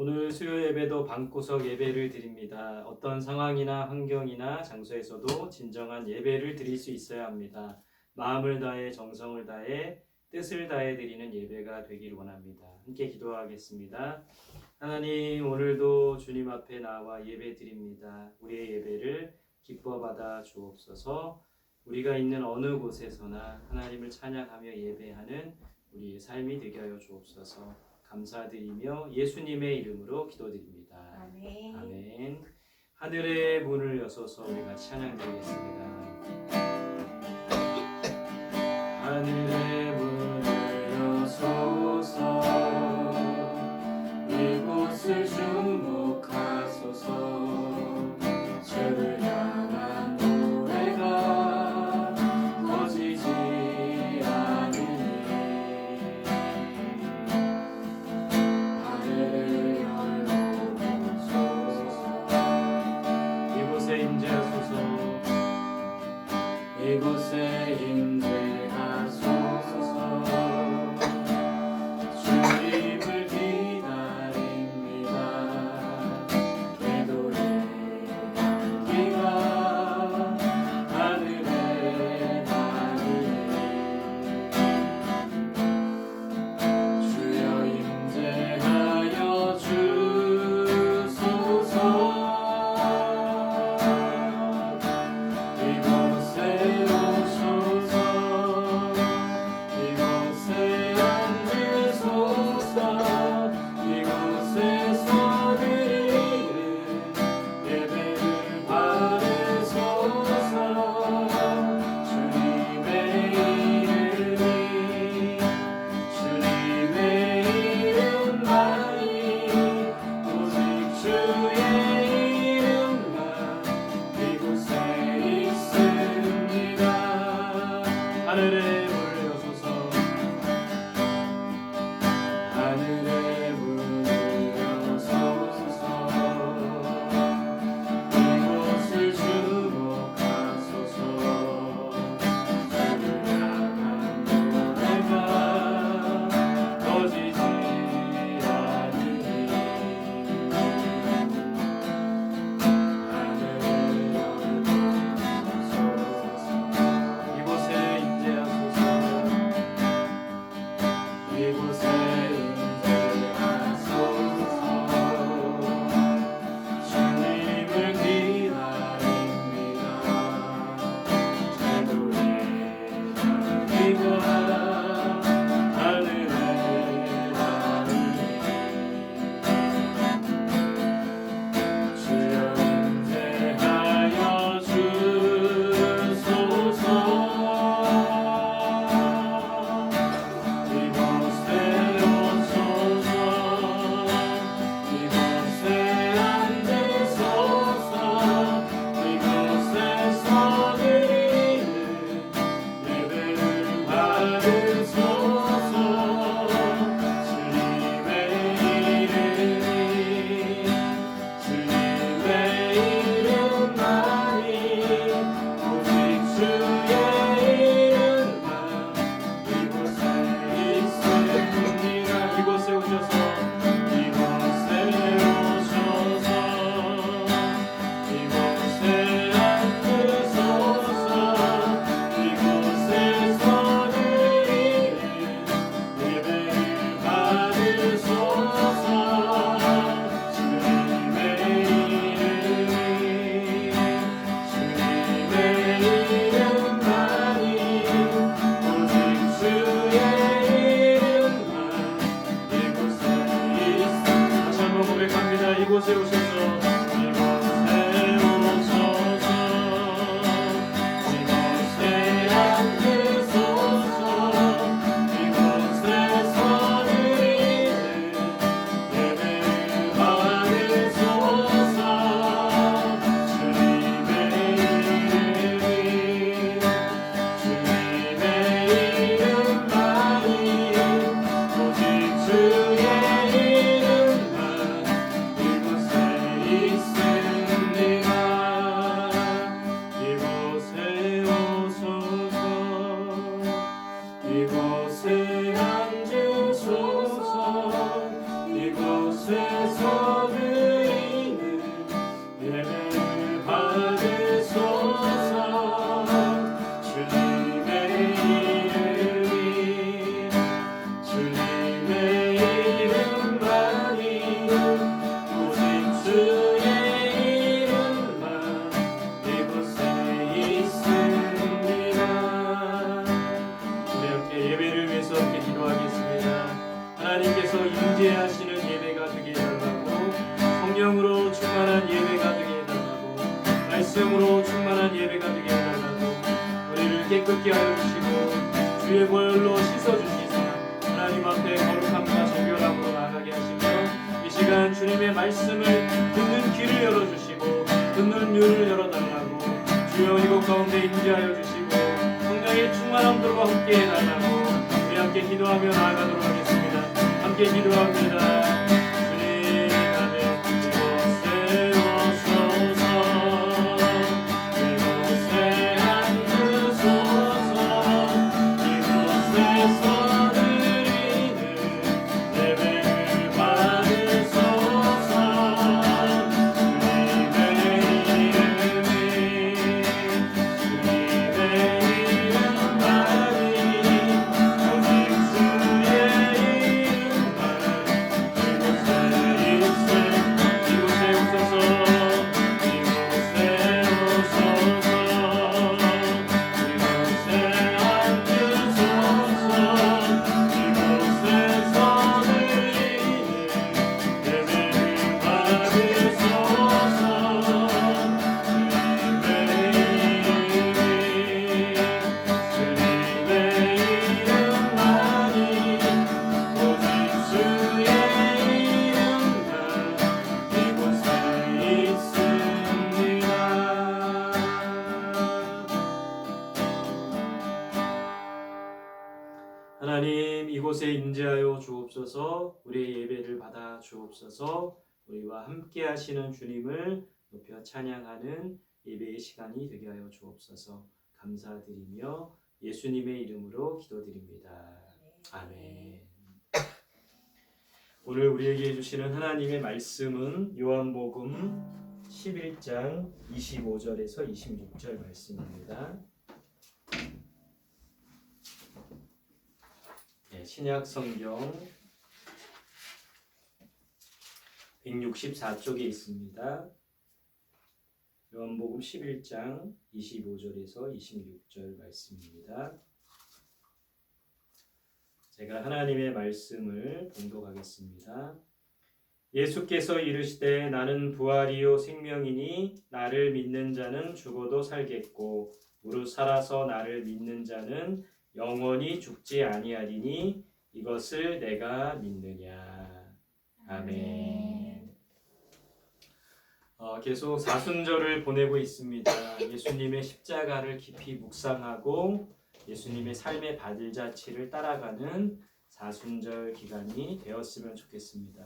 오늘 수요 예배도 방구석 예배를 드립니다. 어떤 상황이나 환경이나 장소에서도 진정한 예배를 드릴 수 있어야 합니다. 마음을 다해 정성을 다해 뜻을 다해 드리는 예배가 되길 원합니다. 함께 기도하겠습니다. 하나님, 오늘도 주님 앞에 나와 예배 드립니다. 우리의 예배를 기뻐 받아 주옵소서. 우리가 있는 어느 곳에서나 하나님을 찬양하며 예배하는 우리의 삶이 되게 하여 주옵소서. 감사드리며 예수님의 이름으로 기도드립니다. 아멘. 아멘. 하늘의 문을 여소서 우리 같이 찬양드리겠습니다. 하늘의 문을 여소서 이곳을 주목하소서. 주를 향한 노래가 꺼지지 않으니 하늘을 열어주소서. 이곳에 임재하소서. 이곳에 임재하소서. 주님을 기다립니다. 내 노래 향기가 하늘에 닿으니 주여 임재하여 주소서. 이곳에 오소서. 이곳에 앉으소서. 이곳에서 드리는 예배를 받으소서. 주님의 이름이 주님의 이름만이 오직 주의 이름만 이곳에 있습니다. 하늘의 문을 여소서. 하늘의 문을 여소서. 이곳을 주목하소서. 주를 향한 노래가 꺼지지 않으니 하늘을 열어주소서. 이곳에 임재하소서. 이곳에 임재하소서. 주님을 기다립니다. 제 노래 향기가 하늘에 닿으니 주여 임재하여 주소서. 이곳에 오소서. 이곳에 앉으소서. 이곳에서 드리는 예배를 받으소서. 주님의 이름이 주님의 이름만이 오직 주의 이름만 이곳에 있습니다. 이곳에 오셔서. 이곳에 오셔서. 이곳에 앉으소서. 이곳에서 드리는 예배를 받으소서. 주님의 이름이 주님의 이름만이 오직 주의 이름만 이곳에 있습니다. 다시 한번 고백합니다. 이곳에 오셔서. 이곳에 오셔서. 이곳에 앉으소서. 이곳에서 드리는 예배를 받으소서. 주님의 이름이 주님의 이름만이 오직 주의 이름만 이곳에 받으소 드리는 예배를 받으소서. 주님의 이름이 주님의 이름만이 오직 주의 이름만 이곳에 있습니다. 우리 함께 예배를 위해서 함께 기도하겠습니다. 하나님께서 임재하시는 예배가 되게 해달라고, 성령으로 충만한 예배가 되게 해달라고, 말씀으로 충만한 예배가 되게 해달라고, 우리를 깨끗게 하여 주시고 주의 보혈로 씻어주시사 하나님 앞에 거룩함과 정결함으로 나아가게 하시며, 이 시간 주님의 말씀을 듣는 귀를 열어주시고 듣는 눈을 열어달라고, 주여 이곳 가운데 임재하여 주시고 성령의 충만함들과 함께 해달라고 우리 함께 기도하며 나아가도록 하겠습니다. 함께 기도합니다. 주님 아멘. 이곳에 오소서, 이곳에 앉으소서, 이곳에서 드리는 예배를 받으소서. 주님의 이름이 주님의 이름만이 오직 주의 이름만 이곳에 오소서. 이곳에 오소서, 이곳에 앉으소서, 이곳에서 드리는 예배를 받으소서. 주님의 이름만이 오직 주의 이름만 이곳에 있습니다. 하나님, 이곳에 임재하여 주옵소서. 우리의 예배를 받아 주옵소서. 우리와 함께 하시는 주님을 높여 찬양하는 예배의 시간이 되게 하여 주옵소서. 감사드리며 예수님의 이름으로 기도드립니다. 아멘. 오늘 우리에게 주시는 하나님의 말씀은 요한복음 11장 25절에서 26절 말씀입니다. 신약 성경 164쪽에 있습니다. 요한복음 11장 25절에서 26절 말씀입니다. 제가 하나님의 말씀을 봉독하겠습니다. 예수께서 이르시되 나는 부활이요 생명이니 나를 믿는 자는 죽어도 살겠고 무릇 살아서 나를 믿는 자는 영원히 죽지 아니하리니 이것을 내가 믿느냐. 아멘. 계속 사순절을 보내고 있습니다. 예수님의 십자가를 깊이 묵상하고 예수님의 삶의 발자취를 따라가는 사순절 기간이 되었으면 좋겠습니다.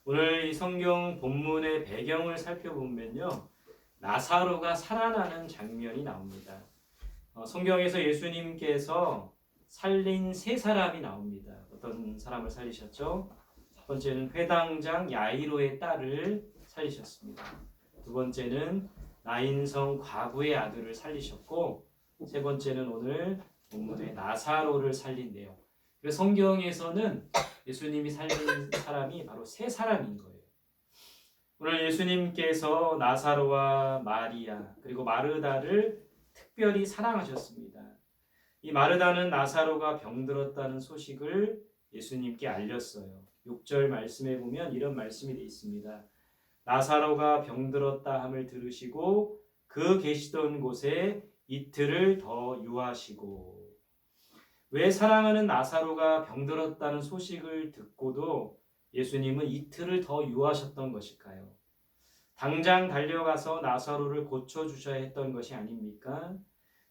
오늘 이 성경 본문의 배경을 살펴보면요, 나사로가 살아나는 장면이 나옵니다. 성경에서 예수님께서 살린 세 사람이 나옵니다. 어떤 사람을 살리셨죠? 첫 번째는 회당장 야이로의 딸을 살리셨습니다. 두 번째는 나인성 과부의 아들을 살리셨고, 세 번째는 오늘 본문의 나사로를 살린 내용. 그래서 성경에서는 예수님이 살린 사람이 바로 세 사람인 거예요. 오늘 예수님께서 나사로와 마리아 그리고 마르다를 특별히 사랑하셨습니다. 이 마르다는 나사로가 병들었다는 소식을 예수님께 알렸어요. 6절 말씀에 보면 이런 말씀이 되어 있습니다. 나사로가 병들었다 함을 들으시고 그 계시던 곳에 이틀을 더 유하시고. 왜 사랑하는 나사로가 병들었다는 소식을 듣고도 예수님은 이틀을 더 유하셨던 것일까요? 당장 달려가서 나사로를 고쳐주셔야 했던 것이 아닙니까?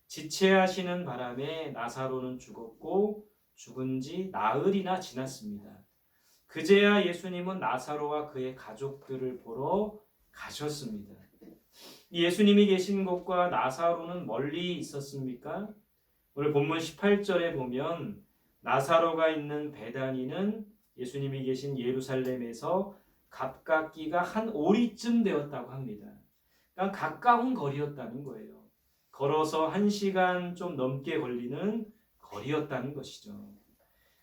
지체하시는 바람에 나사로는 죽었고 죽은 지 나흘이나 지났습니다. 그제야 예수님은 나사로와 그의 가족들을 보러 가셨습니다. 예수님이 계신 곳과 나사로는 멀리 있었습니까? 오늘 본문 18절에 보면 나사로가 있는 베다니는 예수님이 계신 예루살렘에서 가깝기가 한 오리쯤 되었다고 합니다. 그러니까 가까운 거리였다는 거예요. 걸어서 1시간 좀 넘게 걸리는 거리였다는 것이죠.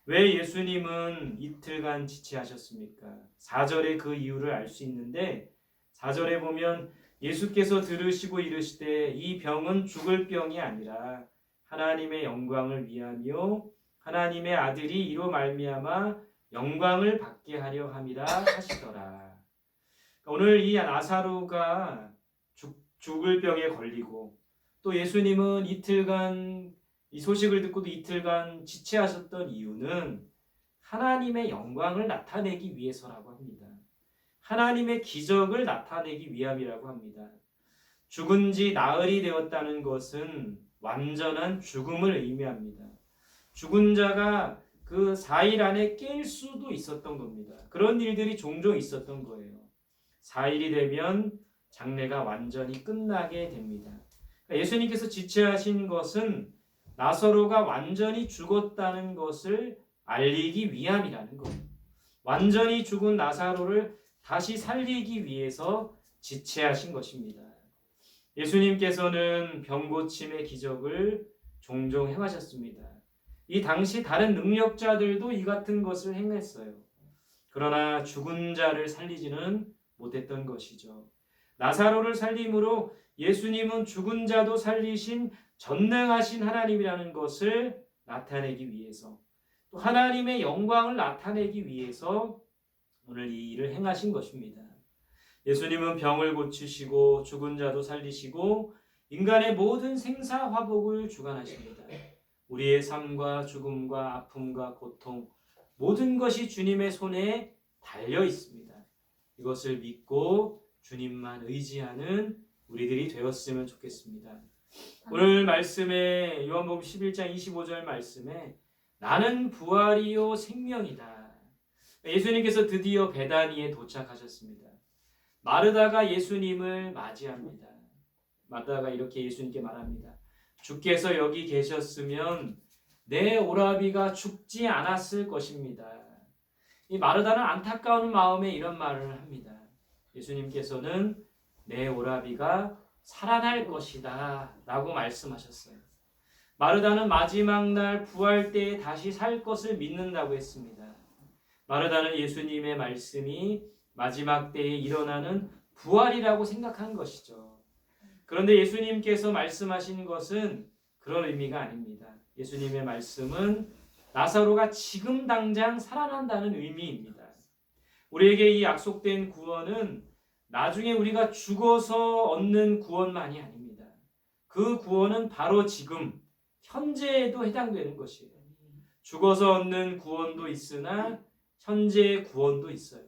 왜 예수님은 이틀간 지체하셨습니까? 4절에 그 이유를 알 수 있는데 4절에 보면 예수께서 들으시고 이르시되 이 병은 죽을 병이 아니라 하나님의 영광을 위하며 하나님의 아들이 이로 말미암아 영광을 받게 하려 함이라 하시더라. 오늘 이 나사로가 죽을 병에 걸리고 또 예수님은 이틀간 이 소식을 듣고도 이틀간 지체하셨던 이유는 하나님의 영광을 나타내기 위해서라고 합니다. 하나님의 기적을 나타내기 위함이라고 합니다. 죽은 지 나흘이 되었다는 것은 완전한 죽음을 의미합니다. 죽은 자가 그 4일 안에 깰 수도 있었던 겁니다. 그런 일들이 종종 있었던 거예요. 4일이 되면 장례가 완전히 끝나게 됩니다. 예수님께서 지체하신 것은 나사로가 완전히 죽었다는 것을 알리기 위함이라는 거예요. 완전히 죽은 나사로를 다시 살리기 위해서 지체하신 것입니다. 예수님께서는 병고침의 기적을 종종 행하셨습니다. 이 당시 다른 능력자들도 이 같은 것을 행했어요. 그러나 죽은 자를 살리지는 못했던 것이죠. 나사로를 살림으로 예수님은 죽은 자도 살리신 전능하신 하나님이라는 것을 나타내기 위해서 또 하나님의 영광을 나타내기 위해서 오늘 이 일을 행하신 것입니다. 예수님은 병을 고치시고 죽은 자도 살리시고 인간의 모든 생사화복을 주관하십니다. 우리의 삶과 죽음과 아픔과 고통 모든 것이 주님의 손에 달려 있습니다. 이것을 믿고 주님만 의지하는 우리들이 되었으면 좋겠습니다. 오늘 말씀에 요한복음 11장 25절 말씀에 나는 부활이요 생명이다. 예수님께서 드디어 베다니에 도착하셨습니다. 마르다가 예수님을 맞이합니다. 마르다가 이렇게 예수님께 말합니다. 주께서 여기 계셨으면 내 오라비가 죽지 않았을 것입니다. 이 마르다는 안타까운 마음에 이런 말을 합니다. 예수님께서는 내 오라비가 살아날 것이다 라고 말씀하셨어요. 마르다는 마지막 날 부활 때에 다시 살 것을 믿는다고 했습니다. 마르다는 예수님의 말씀이 마지막 때에 일어나는 부활이라고 생각한 것이죠. 그런데 예수님께서 말씀하신 것은 그런 의미가 아닙니다. 예수님의 말씀은 나사로가 지금 당장 살아난다는 의미입니다. 우리에게 이 약속된 구원은 나중에 우리가 죽어서 얻는 구원만이 아닙니다. 그 구원은 바로 지금 현재에도 해당되는 것이에요. 죽어서 얻는 구원도 있으나 현재의 구원도 있어요.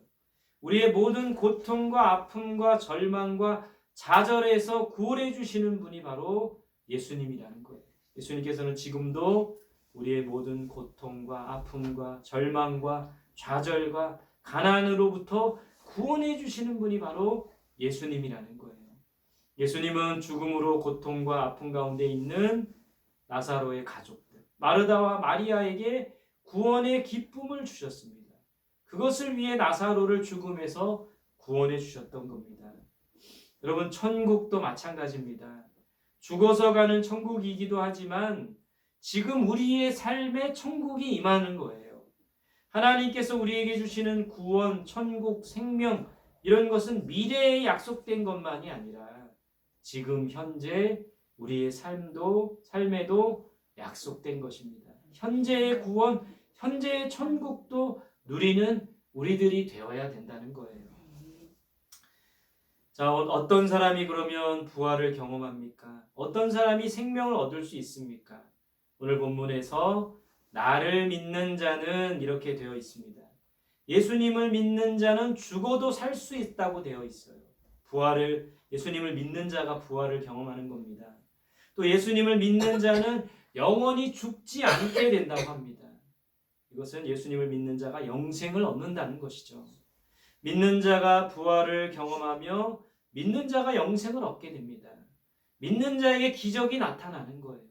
우리의 모든 고통과 아픔과 절망과 좌절에서 구원해 주시는 분이 바로 예수님이라는 거예요. 예수님께서는 지금도 우리의 모든 고통과 아픔과 절망과 좌절과 가난으로부터 구원해 주시는 분이 바로 예수님이라는 거예요. 예수님은 죽음으로 고통과 아픔 가운데 있는 나사로의 가족들, 마르다와 마리아에게 구원의 기쁨을 주셨습니다. 그것을 위해 나사로를 죽음에서 구원해 주셨던 겁니다. 여러분, 천국도 마찬가지입니다. 죽어서 가는 천국이기도 하지만 지금 우리의 삶에 천국이 임하는 거예요. 하나님께서 우리에게 주시는 구원, 천국, 생명 이런 것은 미래에 약속된 것만이 아니라 지금 현재 우리의 삶에도 약속된 것입니다. 현재의 구원, 현재의 천국도 누리는 우리들이 되어야 된다는 거예요. 자, 어떤 사람이 그러면 부활을 경험합니까? 어떤 사람이 생명을 얻을 수 있습니까? 오늘 본문에서 나를 믿는 자는 이렇게 되어 있습니다. 예수님을 믿는 자는 죽어도 살 수 있다고 되어 있어요. 예수님을 믿는 자가 부활을 경험하는 겁니다. 또 예수님을 믿는 자는 영원히 죽지 않게 된다고 합니다. 이것은 예수님을 믿는 자가 영생을 얻는다는 것이죠. 믿는 자가 부활을 경험하며 믿는 자가 영생을 얻게 됩니다. 믿는 자에게 기적이 나타나는 거예요.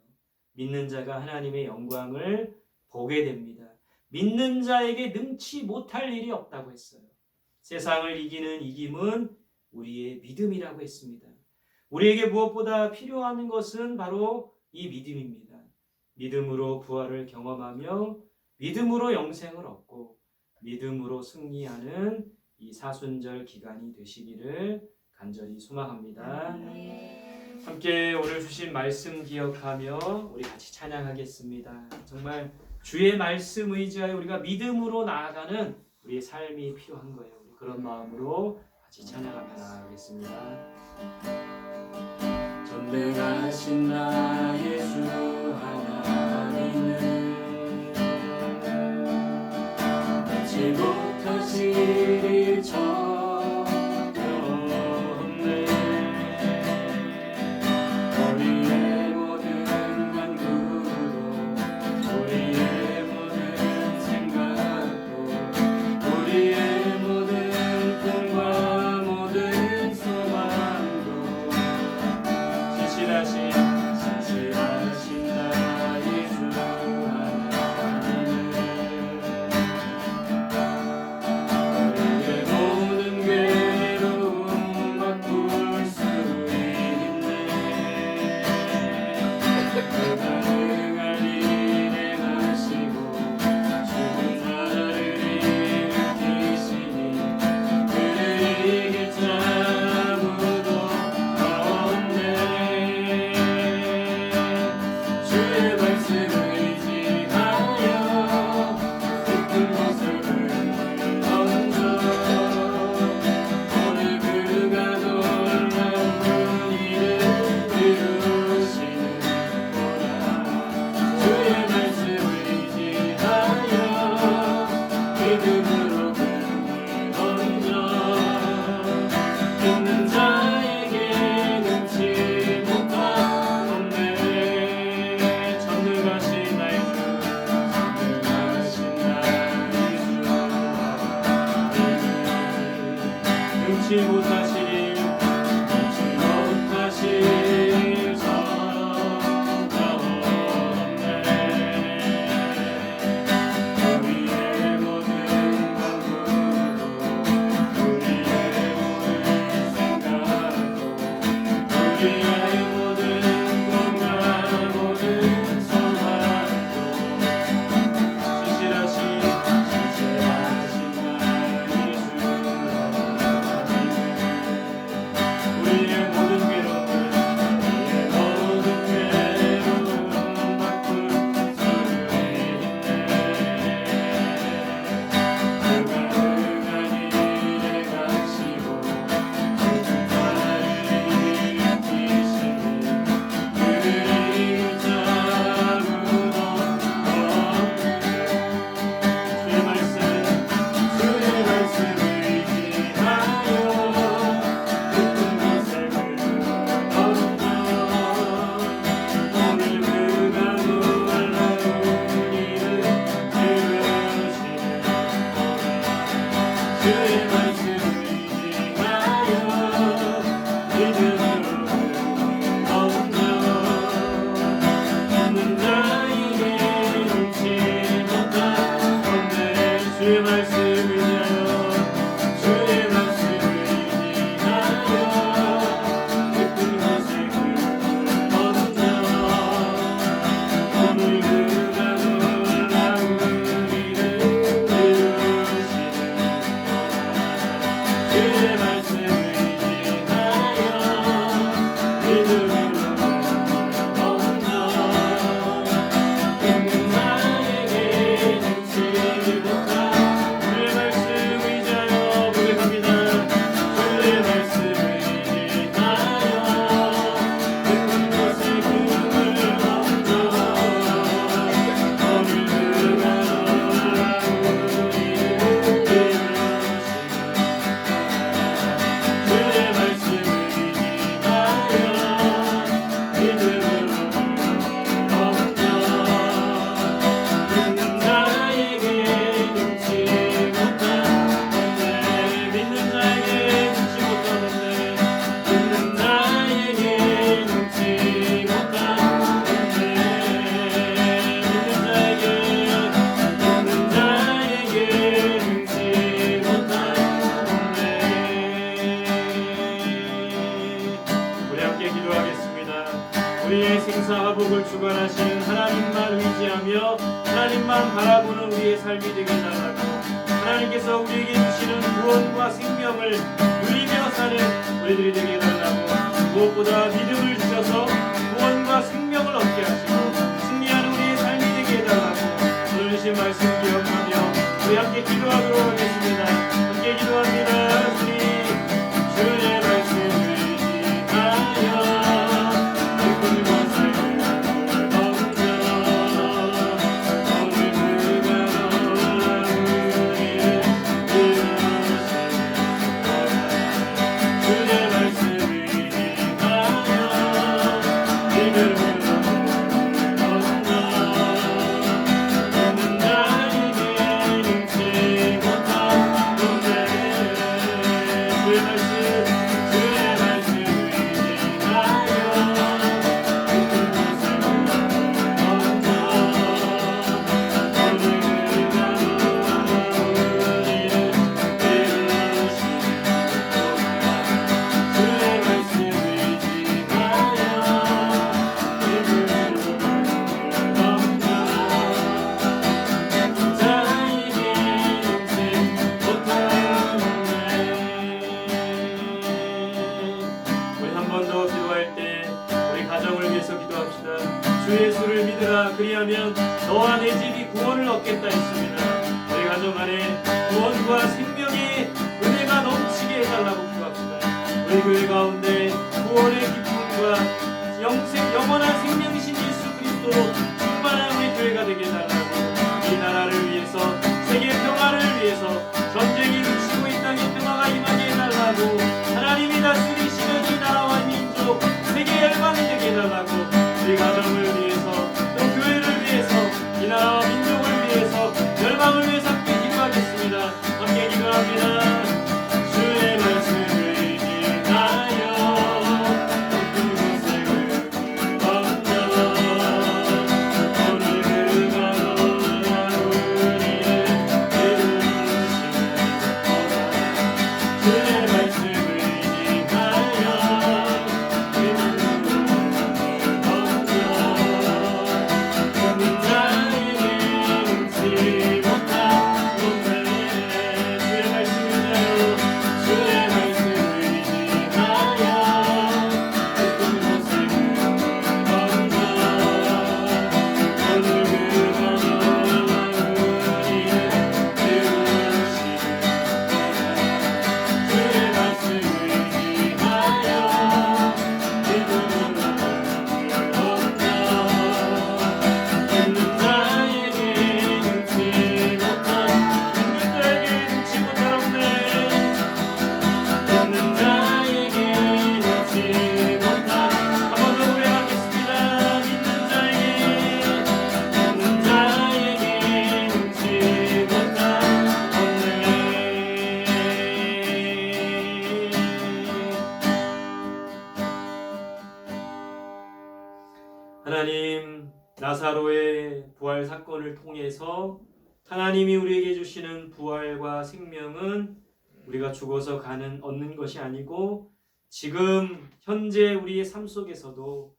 믿는 자가 하나님의 영광을 보게 됩니다. 믿는 자에게 능치 못할 일이 없다고 했어요. 세상을 이기는 이김은 우리의 믿음이라고 했습니다. 우리에게 무엇보다 필요한 것은 바로 이 믿음입니다. 믿음으로 부활을 경험하며 믿음으로 영생을 얻고 믿음으로 승리하는 이 사순절 기간이 되시기를 간절히 소망합니다. 함께 오늘 주신 말씀 기억하며 우리 같이 찬양하겠습니다. 정말 주의 말씀 의지하여 우리가 믿음으로 나아가는 우리의 삶이 필요한 거예요. 우리 그런 마음으로 같이 찬양하며 나아가겠습니다. 전능하신 나의 주 하나님은 잊지 못하실 일 전혀 없네. 우리의 모든 간구도 우리의 모든 생각도 우리의 모든 꿈과 모든 소망도 신실하신 나의 주 하나님은 우리의 모든 괴로움 바꿀 수 있네. 그가 능할 일에 하시고 죽은 자를 일으키시니 그를 이길 자 아무도 없네. 주의 말씀을 의지하여 깊은 곳을 던져 오늘 그가 놀라운 일을 이루시는 거라. 주의 말씀을 의지하여 믿음으로 금을 던져 믿는 자에게 능치 못한 없네. 전능하신 나의 주 전능하신 나의 주 하나님은 능치 못하실 전혀 없네. 우리의 모든 간구도 우리의 모든 생각도 우리의 모든 꿈과 모든 소망도 신실하신 나의 주 하나님은 감사와 복을 주관하시는 하나님만 의지하며 하나님만 바라보는 우리의 삶이 되게 해달라고, 하나님께서 우리에게 주시는 구원과 생명을 누리며 사는 우리들이 되게 해달라고, 무엇보다 믿음을 주셔서 구원과 생명을 얻게 하시고 승리하는 우리의 삶이 되게 해달라고, 오늘 주신 말씀 기억하며 우리 함께 기도하도록 하겠습니다. 함께 기도합니다. 주의 말씀을 지하여 기쁨과 삶을 얻으며 오늘 그가 너와 우리를 이루시는 주의 말씀을 지하여 믿음을 주 예수를 믿으라 그리하면 너와 내 집이 구원을 얻겠다 했습니다. 우리 가정 안에 구원과 생명의 은혜가 넘치게 해달라고 기도합니다. 우리 교회 가운데 구원의 기쁨과 영원한 생명이신 예수 그리스도로 충만한 우리 교회가 되게 해달라고, 이 나라를 위해서 세계 평화를 위해서 전쟁이 그치고 이 땅에 평화가 임하게 해달라고, 하나님이 다스리시는 이 나라와 민족 세계 열방이 되게 해달라고, 우리 가정을 위해서 또 교회를 위해서 이 나라와 민족을 위해서 열방을 위해서 함께 기도하겠습니다. 함께 기도합니다. 주의 말씀을 지하여 그곳에 건너 오늘 그가 너와 우리를 이루시는 주의 말씀을 지하여 하나님, 나사로의 부활 사건을 통해서 하나님이 우리에게 주시는 부활과 생명은 우리가 죽어서 얻는 것이 아니고 지금 현재 우리의 삶 속에서도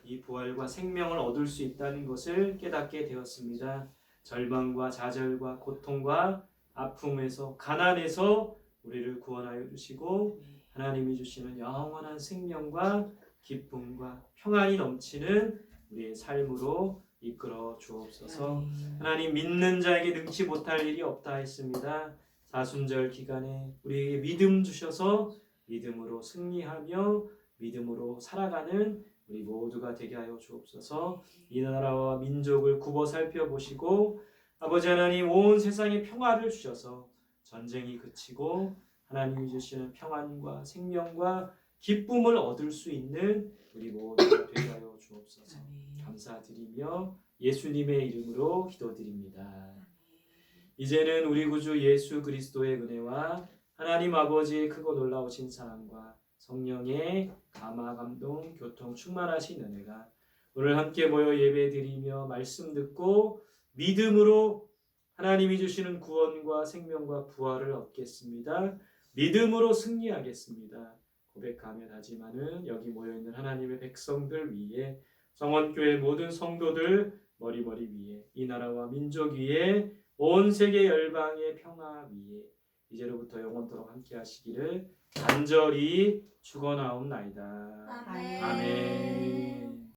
이 부활과 생명을 얻을 수 있다는 것을 깨닫게 되었습니다. 절망과 좌절과 고통과 아픔에서, 가난에서 우리를 구원하여 주시고 하나님이 주시는 영원한 생명과 기쁨과 평안이 넘치는 우리의 삶으로 이끌어 주옵소서. 하나님, 믿는 자에게 능치 못할 일이 없다 했습니다. 사순절 기간에 우리에게 믿음 주셔서 믿음으로 승리하며 믿음으로 살아가는 우리 모두가 되게 하여 주옵소서. 이 나라와 민족을 굽어 살펴보시고 아버지 하나님, 온 세상에 평화를 주셔서 전쟁이 그치고 하나님이 주시는 평안과 생명과 기쁨을 얻을 수 있는 우리 모두가 되게 하여 주옵소서. 감사드리며 예수님의 이름으로 기도드립니다. 이제는 우리 구주 예수 그리스도의 은혜와 하나님 아버지의 크고 놀라우신 사랑과 성령의 감화 감동 교통 충만하신 은혜가 오늘 함께 모여 예배드리며 말씀 듣고 믿음으로 하나님이 주시는 구원과 생명과 부활을 얻겠습니다. 믿음으로 승리하겠습니다. 고백하며 다짐하는 여기 모여있는 하나님의 백성들 위에 성원교회 모든 성도들 머리머리 위에 이 나라와 민족 위에 온 세계 열방의 평화 위에 이제로부터 영원토록 함께 하시기를 간절히 축원하옵나이다. 아멘. 아멘.